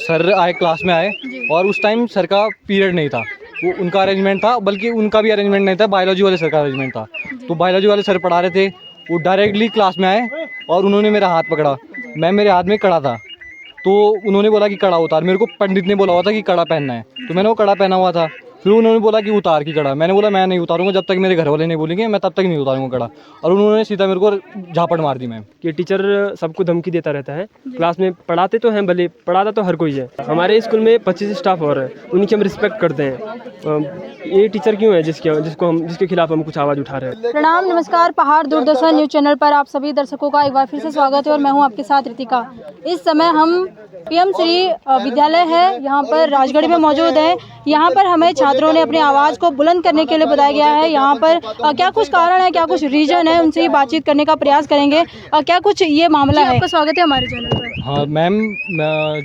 Sir आए class में आए और उस टाइम सर का पीरियड नहीं था, वो उनका अरेंजमेंट था, बल्कि उनका भी अरेंजमेंट नहीं था, बायोलॉजी वाले सर का अरेंजमेंट था। तो बायोलॉजी वाले सर पढ़ा रहे थे, वो डायरेक्टली क्लास में आए और उन्होंने मेरा हाथ पकड़ा। मेरे हाथ में कड़ा था, तो उन्होंने बोला कि कड़ा उतार। मेरे को पंडित ने बोला हुआ था कि कड़ा पहनना है, तो मैंने वो कड़ा पहना हुआ था। फिर उन्होंने बोला कि उतार की कड़ा। मैंने बोला मैं नहीं उतारूंगा, जब तक मेरे घर वाले नहीं बोलेंगे मैं तब तक नहीं उतारूंगा कड़ा। और उन्होंने सीधा मेरे को झापड़ मार दी। मैम कि टीचर सबको धमकी देता रहता है। क्लास में पढ़ाते तो हैं, भले पढ़ाता तो हर कोई है। हमारे स्कूल में 25 स्टाफ और है, उनकी हम रिस्पेक्ट करते हैं। ये टीचर क्यों है जिसके खिलाफ हम कुछ आवाज़ उठा रहे हैं। प्रणाम, नमस्कार। पहाड़ दूरदर्शन न्यूज चैनल पर आप सभी दर्शकों का एक बार फिर से स्वागत है और मैं हूं आपके साथ रितिका। इस समय हम पीएम श्री विद्यालय है, यहाँ पर राजगढ़ में मौजूद है। यहाँ पर हमें छात्रों ने अपनी आवाज़ को बुलंद करने के लिए बताया गया है। यहाँ पर क्या कुछ कारण है, क्या कुछ रीजन है, उनसे ही बातचीत करने का प्रयास करेंगे। क्या कुछ ये मामला है। आपका स्वागत है हमारे चैनल पर। हाँ मैम,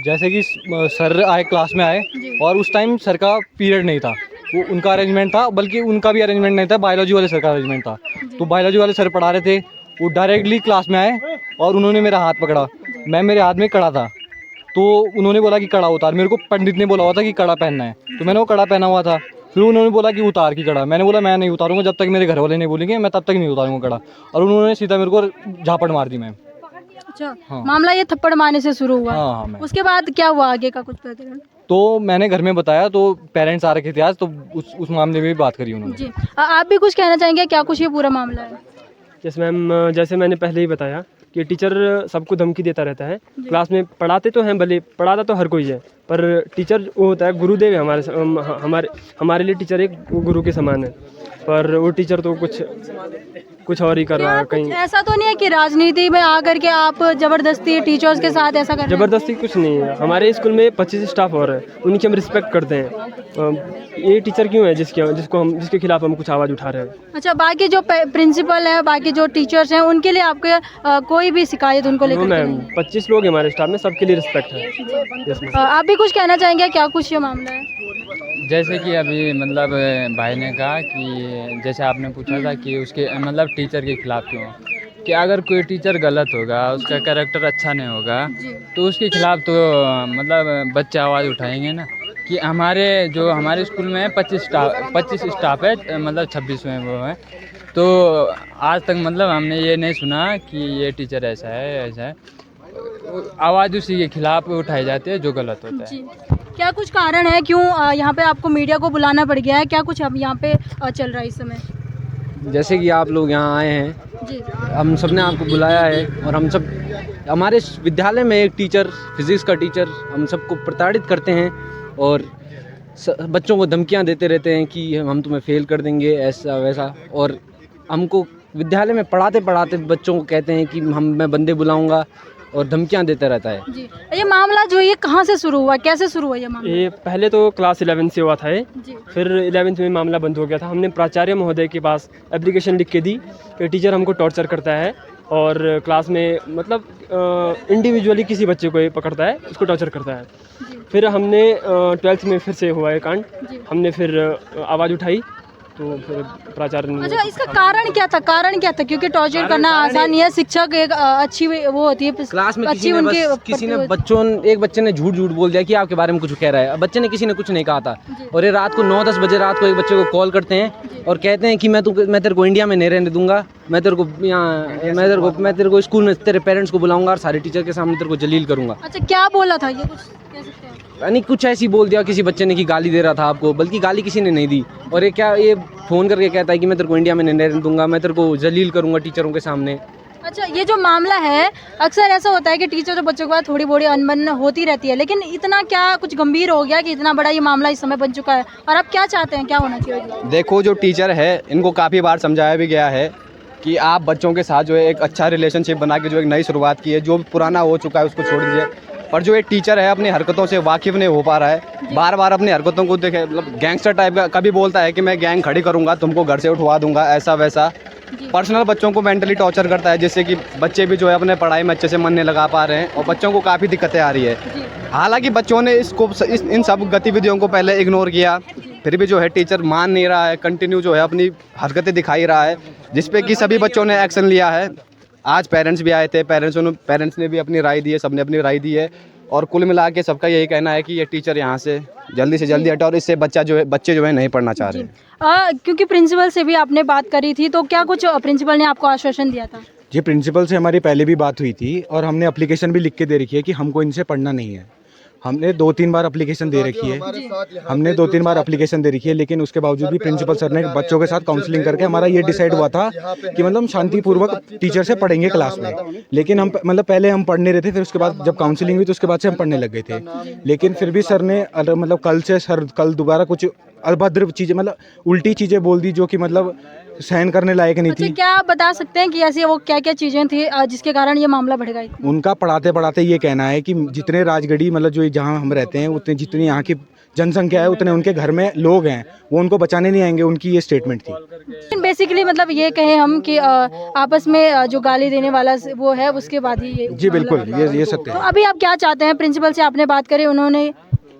जैसे कि सर आए क्लास में आए और उस टाइम सर का पीरियड नहीं था, वो उनका अरेंजमेंट था, बल्कि उनका भी अरेंजमेंट नहीं था, बायोलॉजी वाले सर का अरेंजमेंट था। तो बायोलॉजी वाले सर पढ़ा रहे थे, वो डायरेक्टली क्लास में आए और उन्होंने मेरा हाथ पकड़ा। मेरे हाथ में कड़ा था, तो उन्होंने बोला कि कड़ा उतार। मेरे को पंडित ने बोला हुआ था कि कड़ा पहनना है, तो मैंने वो कड़ा पहना हुआ था। फिर उन्होंने बोला कि उतार की कड़ा। मैंने बोला मैं नहीं उतारूंगा, जब तक मेरे घर वाले नहीं बोलेंगे मैं तब तक नहीं उतारूंगा कड़ा। और उन्होंने सीधा मेरे को झापड़ मार दी। मैम अच्छा, मामला ये थप्पड़ मारने से शुरू हुआ। हाँ मैम। उसके बाद क्या हुआ आगे का कुछ प्रकरण? तो मैंने घर में बताया, तो पेरेंट्स आ रखे थे आज, तो उस मामले में भी बात करी उन्होंने। जी, आप भी कुछ कहना चाहेंगे? क्या कुछ ये पूरा मामला है? जैसे मैम, जैसे मैंने पहले ही बताया कि टीचर सबको धमकी देता रहता है। क्लास में पढ़ाते तो हैं, भले पढ़ाता तो हर कोई है, पर टीचर वो होता है, गुरुदेव है हमारे लिए। टीचर एक गुरु के समान है, पर वो टीचर तो कुछ और ही कर रहा है कहीं। ऐसा तो नहीं है कि राजनीति में आकर के आप जबरदस्ती टीचर्स के साथ ऐसा कर? जबरदस्ती कुछ नहीं है। हमारे स्कूल में 25 स्टाफ और है, उनकी हम रिस्पेक्ट करते हैं। ये टीचर क्यों है जिसके खिलाफ हम कुछ आवाज़ उठा रहे हैं। अच्छा, बाकी जो प्रिंसिपल है, बाकी जो टीचर्स हैं, उनके लिए आपके कोई भी शिकायत उनको लेकर? मैम 25 लोग हमारे स्टाफ में, सबके लिए रिस्पेक्ट है। आप भी कुछ कहना चाहेंगे? क्या कुछ ये मामला है? जैसे कि अभी मतलब भाई ने कहा कि जैसे आपने पूछा था कि उसके मतलब टीचर के खिलाफ क्यों, कि अगर कोई टीचर गलत होगा, उसका कैरेक्टर अच्छा नहीं होगा, तो उसके खिलाफ तो मतलब बच्चे आवाज़ उठाएंगे ना। कि हमारे स्कूल में 25 स्टाफ है, मतलब 26 में वो है। तो आज तक मतलब हमने ये नहीं सुना कि ये टीचर ऐसा है। आवाज़ उसी के खिलाफ उठाई जाती है जो गलत होता है। क्या कुछ कारण है क्यों यहाँ पे आपको मीडिया को बुलाना पड़ गया है? क्या कुछ अब यहाँ पे चल रहा है इस समय? जैसे कि आप लोग यहाँ आए हैं जी, हम सब ने आपको बुलाया है, और हम सब हमारे विद्यालय में एक टीचर, फिजिक्स का टीचर, हम सबको प्रताड़ित करते हैं और बच्चों को धमकियाँ देते रहते हैं कि हम तुम्हें फेल कर देंगे, ऐसा वैसा। और हमको विद्यालय में पढ़ाते पढ़ाते बच्चों को कहते हैं कि मैं बंदे बुलाऊंगा, और धमकियाँ देता रहता है। जी, ये मामला जो ये कहाँ से शुरू हुआ, कैसे शुरू हुआ ये मामला? ये पहले तो क्लास 11 से हुआ था ये, जी, फिर 11th में मामला बंद हो गया था। हमने प्राचार्य महोदय के पास एप्लीकेशन लिख के दी कि टीचर हमको टॉर्चर करता है और क्लास में मतलब इंडिविजुअली किसी बच्चे को पकड़ता है, उसको टॉर्चर करता है। फिर हमने 12th में फिर से हुआ ये कांड, हमने फिर आवाज़ उठाई, तो फिर प्राचार्य ने। अच्छा, इसका कारण क्या था? क्योंकि टॉर्चर करना आसान नहीं है। शिक्षक एक अच्छी वो होती है क्लास में अच्छी एक बच्चे ने झूठ बोल दिया कि आपके बारे में कुछ कह रहा है। बच्चे ने किसी ने कुछ नहीं कहा था, और ये रात को 9-10 बजे रात को एक बच्चे को कॉल करते हैं और कहते हैं कि मैं तेरे को इंडिया में नहीं रहने दूंगा, मैं तेरे को स्कूल में तेरे पेरेंट्स को बुलाऊंगा और सारे टीचर के सामने तेरे को जलील करूंगा। अच्छा, क्या बोला था ये, कुछ कह सकते हैं? यानी कुछ ऐसी बोल दिया किसी बच्चे ने कि गाली दे रहा था आपको, बल्कि गाली किसी ने नहीं दी। और ये फ़ोन करके कहता है कि मैं तेरे को इंडिया में नहीं रहने दूंगा, मैं तेरे को जलील करूंगा टीचरों के सामने। अच्छा, ये जो मामला है, अक्सर ऐसा होता है कि टीचर और बच्चों के बाद थोड़ी बड़ी अनबन होती रहती है, लेकिन इतना क्या कुछ गंभीर हो गया कि इतना बड़ा ये मामला इस समय बन चुका है? और आप क्या चाहते हैं, क्या होना चाहिए? देखो, जो टीचर है इनको काफ़ी बार समझाया भी गया है कि आप बच्चों के साथ जो है एक अच्छा रिलेशनशिप बना के जो एक नई शुरुआत की है, जो पुराना हो चुका है उसको छोड़ दीजिए। पर जो एक टीचर है अपनी हरकतों से वाकिफ़ नहीं हो पा रहा है, बार बार अपनी हरकतों को देखे, मतलब गैंगस्टर टाइप का कभी बोलता है कि मैं गैंग खड़ी करूंगा, तुमको घर से उठवा दूंगा, ऐसा वैसा। पर्सनल बच्चों को मेंटली टॉर्चर करता है, जिससे कि बच्चे भी जो है अपने पढ़ाई में अच्छे से मन नहीं लगा पा रहे हैं और बच्चों को काफ़ी दिक्कतें आ रही है। हालांकि बच्चों ने इन सब गतिविधियों को पहले इग्नोर किया, फिर भी जो है टीचर मान नहीं रहा है, कंटिन्यू जो है अपनी हरकतें दिखाई रहा है, जिसपे कि सभी बच्चों ने एक्शन लिया है। आज पेरेंट्स भी आए थे, पेरेंट्स ने भी अपनी राय दी है, सबने अपनी राय दी है। और कुल मिला के सबका यही कहना है कि ये टीचर यहाँ से जल्दी हटे और इससे बच्चे जो है नहीं पढ़ना चाह रहे हैं। क्योंकि प्रिंसिपल से भी आपने बात करी थी, तो क्या कुछ प्रिंसिपल ने आपको आश्वासन दिया था? जी, प्रिंसिपल से हमारी पहले भी बात हुई थी और हमने एप्लीकेशन भी लिख के दे रखी है कि हमको इनसे पढ़ना नहीं है। हमने 2-3 बार एप्लीकेशन दे रखी है, लेकिन उसके बावजूद भी प्रिंसिपल सर ने बच्चों के साथ काउंसलिंग करके हमारा ये डिसाइड हुआ था कि मतलब हम शांतिपूर्वक टीचर से पढ़ेंगे क्लास में। लेकिन हम मतलब पहले हम पढ़ नहीं रहे थे, फिर उसके बाद जब काउंसलिंग हुई तो उसके बाद से हम पढ़ने लग गए थे। लेकिन फिर भी सर ने मतलब कल दोबारा कुछ अभद्र चीज़ें, मतलब उल्टी चीज़ें बोल दी जो कि मतलब सहन करने लायक नहीं थी। क्या आप बता सकते हैं कि ऐसी वो क्या क्या चीज़ें थी जिसके कारण ये मामला बढ़ गई? उनका पढ़ाते ये कहना है कि जितने राजगढ़ी मतलब जो जहाँ हम रहते हैं उतने जितनी यहाँ की जनसंख्या है उतने उनके घर में लोग हैं, वो उनको बचाने नहीं आएंगे, उनकी ये स्टेटमेंट थी। बेसिकली मतलब ये कहें हम कि आपस में जो गाली देने वाला वो है उसके बाद ही ये। जी बिल्कुल, ये सत्य तो है। अभी आप क्या चाहते हैं? प्रिंसिपल से आपने बात करी, उन्होंने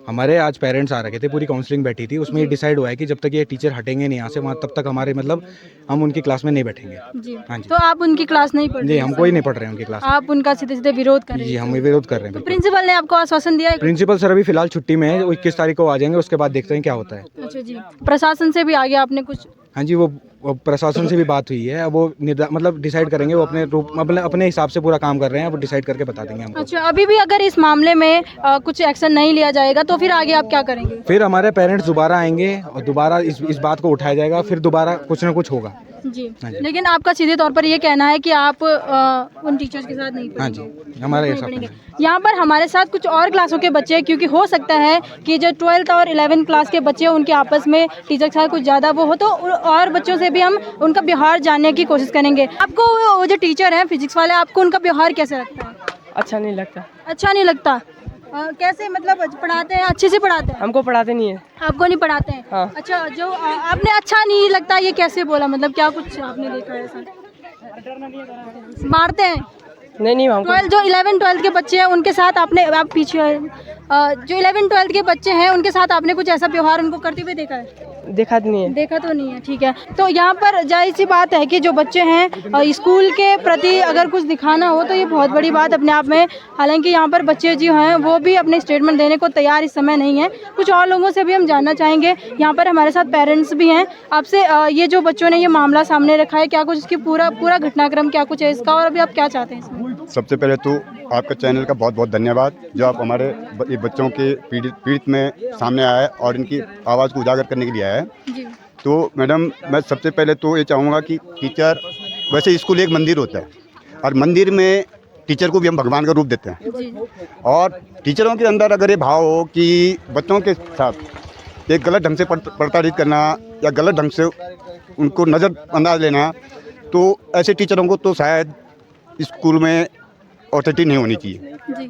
हमारे आज पेरेंट्स आ रखे थे, पूरी काउंसलिंग बैठी थी, उसमें ये डिसाइड हुआ है कि जब तक ये टीचर हटेंगे नहीं यहाँ से वहाँ तब तक हमारे मतलब हम उनकी क्लास में नहीं बैठेंगे। जी। हाँ जी। तो आप उनकी क्लास नहीं पढ़ रहे? जी, हम कोई नहीं पढ़ रहे हैं उनकी क्लास। आप उनका सीधे विरोध कर रहे हैं? जी, हम विरोध कर रहे हैं। प्रिंसिपल ने आपको आश्वासन दिया है? प्रिंसिपल सर अभी फिलहाल छुट्टी में है, वो 21 तारीख को आ जाएंगे, उसके बाद देखते हैं क्या होता है। अच्छा जी। प्रशासन से भी आगे आपने कुछ? हाँ जी, वो प्रशासन से भी बात हुई है, वो मतलब डिसाइड करेंगे, वो अपने हिसाब से पूरा काम कर रहे हैं, वो डिसाइड करके बता देंगे हमको। अच्छा, अभी भी अगर इस मामले में कुछ एक्शन नहीं लिया जाएगा तो फिर आगे आप क्या करेंगे? फिर हमारे पेरेंट्स दोबारा आएंगे और दोबारा इस बात को उठाया जाएगा, फिर दोबारा कुछ ना कुछ होगा। जी। लेकिन आपका सीधे तौर पर ये कहना है कि आप उन टीचर्स के साथ नहीं हाँ पढ़ेंगे? जी, हमारे नहीं हिसाब पढ़ेंगे। से। यहाँ पर हमारे साथ कुछ और क्लासों के बच्चे हैं, क्योंकि हो सकता है कि जो 12th और 11th क्लास के बच्चे हैं उनके आपस में टीचर के साथ कुछ ज़्यादा वो हो, तो और बच्चों से भी हम उनका व्यवहार जानने की कोशिश करेंगे। आपको वो जो टीचर हैं फिजिक्स वाले, आपको उनका व्यवहार कैसे लगता है? अच्छा नहीं लगता। अच्छा नहीं लगता? कैसे मतलब पढ़ाते हैं, अच्छे से पढ़ाते हैं? हमको पढ़ाते नहीं है। आपको नहीं पढ़ाते हैं? हाँ। अच्छा, जो आपने अच्छा नहीं लगता ये कैसे बोला, मतलब क्या कुछ आपने देखा है ऐसा? मारते हैं? नहीं हमको 12 जो 11-12 के बच्चे हैं उनके साथ आप पीछे जो 11-12 के बच्चे हैं उनके साथ आपने कुछ ऐसा व्यवहार उनको करते हुए देखा है? देखा नहीं है। देखा तो नहीं है, ठीक है। तो यहाँ पर जाहिर सी बात है कि जो बच्चे हैं स्कूल के प्रति अगर कुछ दिखाना हो तो ये बहुत बड़ी बात अपने आप में। हालांकि यहाँ पर बच्चे जो हैं वो भी अपने स्टेटमेंट देने को तैयार इस समय नहीं है। कुछ और लोगों से भी हम जानना चाहेंगे। यहाँ पर हमारे साथ पेरेंट्स भी हैं। आपसे ये जो बच्चों ने ये मामला सामने रखा है, क्या कुछ इसकी पूरा घटनाक्रम क्या कुछ है इसका, और अभी आप क्या चाहते हैं इसमें? सबसे पहले तो आपका चैनल का बहुत बहुत धन्यवाद, जो आप हमारे ये बच्चों के पीड़ित में सामने आया है और इनकी आवाज़ को उजागर करने के लिए आया है। जी। तो मैडम, मैं सबसे पहले तो ये चाहूँगा कि टीचर, वैसे स्कूल एक मंदिर होता है और मंदिर में टीचर को भी हम भगवान का रूप देते हैं। जी। और टीचरों के अंदर अगर ये भाव हो कि बच्चों के साथ एक गलत ढंग से प्रताड़ित करना या गलत ढंग से उनको नज़रअंदाज लेना, तो ऐसे टीचरों को तो शायद स्कूल में ऑथोरिटी नहीं होनी चाहिए। जी।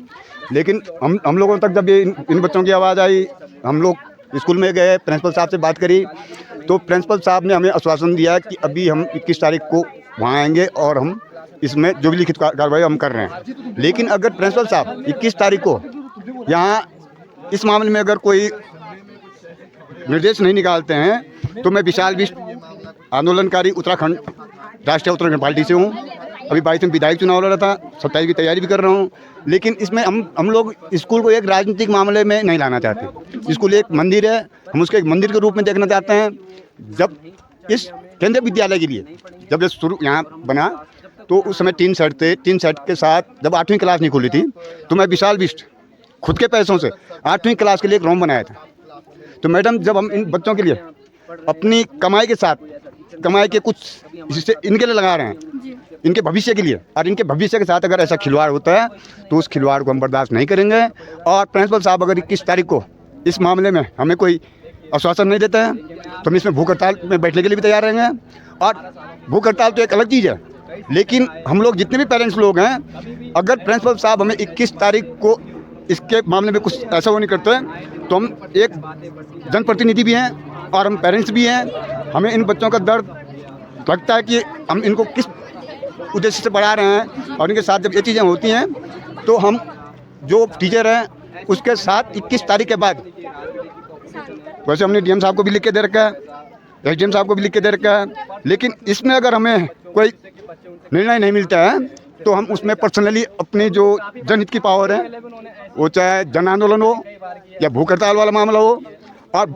लेकिन हम लोगों तक जब ये इन बच्चों की आवाज़ आई, हम लोग स्कूल में गए, प्रिंसिपल साहब से बात करी, तो प्रिंसिपल साहब ने हमें आश्वासन दिया कि अभी हम 21 तारीख को वहाँ आएंगे और हम इसमें जो भी लिखित कार्रवाई हम कर रहे हैं। लेकिन अगर प्रिंसिपल साहब 21 तारीख को यहाँ इस मामले में अगर कोई निर्देश नहीं निकालते हैं तो मैं विशाल विश्व आंदोलनकारी उत्तराखंड राष्ट्रीय उत्तराखंड पार्टी से हूँ। अभी 22 में विधायक चुनाव लड़ा था, 27 की तैयारी भी कर रहा हूँ। लेकिन इसमें हम लोग स्कूल को एक राजनीतिक मामले में नहीं लाना चाहते। स्कूल एक मंदिर है, हम उसको एक मंदिर के रूप में देखना चाहते हैं। जब इस केंद्रीय विद्यालय के लिए जब ये शुरू यहाँ बना तो उस समय 3 सेट थे। 3 सेट के साथ जब 8वीं क्लास नहीं खुली थी तो मैं विशाल विष्ट खुद के पैसों से 8वीं क्लास के लिए एक रूम बनाया था। तो मैडम, जब हम इन बच्चों के लिए अपनी कमाई के साथ कमाई के कुछ हिस्से इनके लिए लगा रहे हैं, इनके भविष्य के लिए, और इनके भविष्य के साथ अगर ऐसा खिलवाड़ होता है तो उस खिलवाड़ को हम बर्दाश्त नहीं करेंगे। और प्रिंसिपल साहब अगर 21 तारीख को इस मामले में हमें कोई आश्वासन नहीं देता है तो हम इसमें भूख हड़ताल में बैठने के लिए भी तैयार रहेंगे। और भूख हड़ताल तो एक अलग चीज़ है, लेकिन हम लोग जितने भी पेरेंट्स लोग हैं, अगर प्रिंसिपल साहब हमें 21 तारीख को इसके मामले में कुछ ऐसा वो नहीं करते तो हम एक जनप्रतिनिधि भी हैं और हम पेरेंट्स भी हैं। हमें इन बच्चों का दर्द लगता है कि हम इनको किस उद्देश्य से पढ़ा रहे हैं, और इनके साथ जब ये चीज़ें होती हैं तो हम जो टीचर हैं उसके साथ 21 तारीख के बाद, वैसे हमने डीएम साहब को भी लिख के दे रखा है, एसडीएम साहब को भी लिख के दे रखा है, लेकिन इसमें अगर हमें कोई निर्णय नहीं मिलता है तो हम उसमें पर्सनली अपनी जो जनहित की पावर है, वो चाहे जन आंदोलन हो या भूख हड़ताल वाला मामला हो, और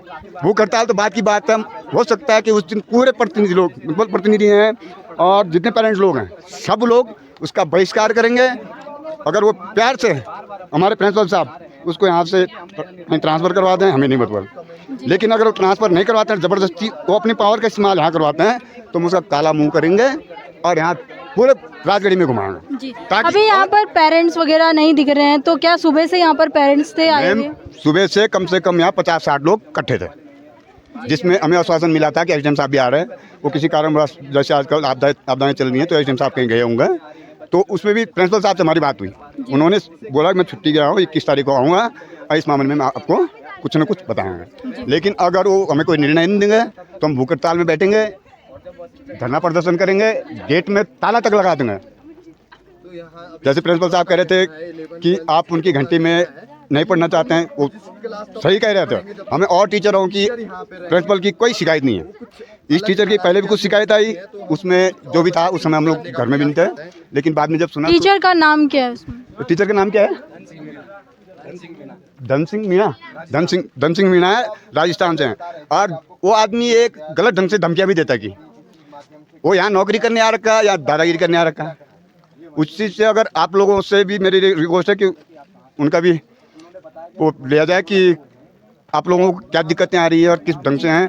भूख हड़ताल तो बात की बात है, हो सकता है कि उस दिन पूरे प्रतिनिधि हैं और जितने पेरेंट्स लोग हैं सब लोग उसका बहिष्कार करेंगे। अगर वो प्यार से हमारे प्रिंसिपल साहब उसको यहाँ से ट्रांसफ़र करवा दें, हमें नहीं मतलब, लेकिन अगर वो ट्रांसफ़र नहीं करवाते हैं, ज़बरदस्ती वो अपनी पावर का इस्तेमाल यहाँ करवाते हैं, तो हम उसका काला मुंह करेंगे और यहाँ पूरे राजगढ़ी में घुमाएंगे। जी। अभी यहाँ पर पेरेंट्स वगैरह नहीं दिख रहे हैं, तो क्या सुबह से यहाँ पर पेरेंट्स थे आए हुए? सुबह से कम यहाँ 50-60 लोग इकट्ठे थे, जिसमें हमें आश्वासन मिला था कि एसडीएम साहब भी आ रहे हैं। वो किसी कारणवश, जैसे आजकल आपदाएं चल रही हैं, तो एसडीएम साहब कहीं गए होंगे, तो उसमें भी प्रिंसिपल साहब से हमारी बात हुई। उन्होंने बोला मैं छुट्टी गया हूँ, 21 तारीख को आऊँगा और इस मामले में आपको कुछ न कुछ बताएंगे। लेकिन अगर वो हमें कोई निर्णय नहीं देंगे तो हम भूख हड़ताल में बैठेंगे, धरना प्रदर्शन करेंगे, गेट में ताला तक लगा देंगे। जैसे प्रिंसिपल साहब कह रहे थे कि आप उनकी घंटी में नहीं पढ़ना चाहते हैं, वो सही कह रहे थे। हमें और टीचरों की, प्रिंसिपल की कोई शिकायत नहीं है। इस टीचर की पहले भी कुछ शिकायत आई, उसमें जो भी था उस समय हम लोग घर में भी नहीं थे, लेकिन बाद में जब सुना। टीचर का नाम क्या है उसमें? तो टीचर का नाम क्या है? धन सिंह मीणा है, राजस्थान से हैं। और वो आदमी एक गलत ढंग से धमकियाँ भी देता कि वो यहाँ नौकरी करने आ रखा है या दादागिरी करने आ रखा है। उस चीज़ से अगर आप लोगों से भी मेरी रिक्वेस्ट है कि उनका भी वो लिया जाए कि आप लोगों को क्या दिक्कतें आ रही है और किस ढंग से हैं,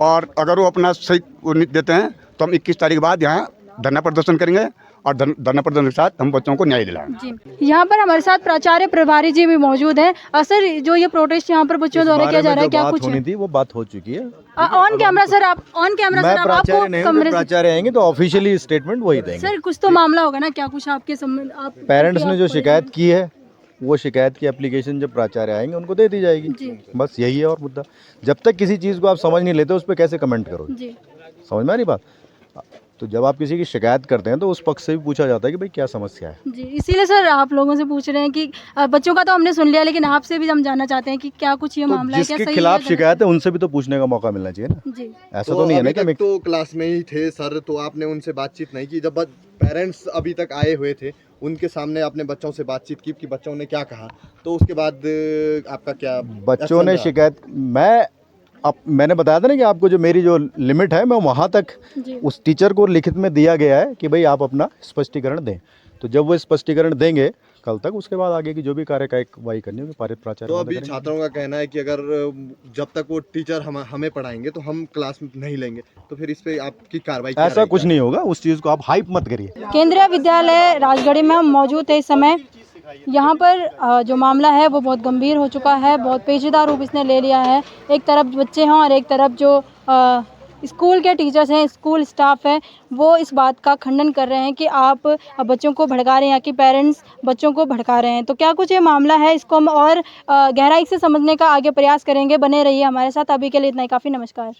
और अगर वो अपना सही वो नहीं देते हैं तो हम 21 तारीख बाद यहाँ धरना प्रदर्शन करेंगे और धरना प्रदर्शन के साथ हम बच्चों को न्याय दिलाएंगे। जी। यहाँ पर हमारे साथ प्राचार्य प्रभारी जी भी मौजूद हैं। सर, जो ये प्रोटेस्ट यहाँ पर बच्चों द्वारा किया जा रहा है, क्या कुछ होनी थी वो बात हो चुकी है। ऑन कैमरा सर, आप ऑन कैमरा मैं सर, प्राचार्य नहीं हूँ, प्राचार्य आएंगे तो ऑफिशियली स्टेटमेंट वही देंगे। सर, कुछ तो मामला होगा ना, क्या कुछ आपके संबंध? आप पेरेंट्स ने जो शिकायत की है वो शिकायत की एप्लीकेशन जब प्राचार्य आएंगे उनको दे दी जाएगी। बस यही है और मुद्दा। जब तक किसी चीज़ को आप समझ नहीं लेते उस पर कैसे कमेंट करोगे? समझ में आ रही बात? तो जब आप किसी की शिकायत करते हैं तो उस पक्ष से भी पूछा जाता है कि भाई क्या समस्या है। जी, इसीलिए सर आप लोगों से पूछ रहे हैं कि बच्चों का तो हमने सुन लिया, लेकिन आपसे भी हम जानना चाहते हैं कि क्या कुछ ये मामला है, क्या जिसके सही खिलाफ है, शिकायत है उनसे भी तो पूछने का मौका मिलना चाहिए ना। जी। ऐसा तो नहीं है ना कि तो क्लास में ही थे सर, तो आपने उनसे बातचीत नहीं की? जब पेरेंट्स अभी तक आए हुए थे उनके सामने आपने बच्चों से बातचीत की कि बच्चों ने क्या कहा, तो उसके बाद आपका क्या? बच्चों ने शिकायत, मैंने बताया था ना कि आपको जो मेरी जो लिमिट है मैं वहाँ तक उस टीचर को लिखित में दिया गया है कि भाई आप अपना स्पष्टीकरण दें। तो जब वो स्पष्टीकरण देंगे कल तक, उसके बाद आगे की जो भी कार्यवाही करनी होगी प्राचार्य। तो अभी छात्रों का कहना है कि अगर जब तक वो टीचर हमें पढ़ाएंगे तो हम क्लास में नहीं लेंगे, तो फिर इस पे आपकी कार्रवाई? ऐसा कुछ नहीं होगा, उस चीज़ को आप हाइप मत करिए। केंद्रीय विद्यालय राजगढ़ी में हम मौजूद है इस समय। यहाँ पर जो मामला है वो बहुत गंभीर हो चुका है, बहुत पेचीदा रूप इसने ले लिया है। एक तरफ बच्चे हैं और एक तरफ जो स्कूल के टीचर्स हैं, स्कूल स्टाफ है, वो इस बात का खंडन कर रहे हैं कि आप बच्चों को भड़का रहे हैं, यहाँ की पेरेंट्स बच्चों को भड़का रहे हैं। तो क्या कुछ ये मामला है, इसको हम और गहराई से समझने का आगे प्रयास करेंगे। बने रहिए हमारे साथ। अभी के लिए इतना ही काफ़ी। नमस्कार।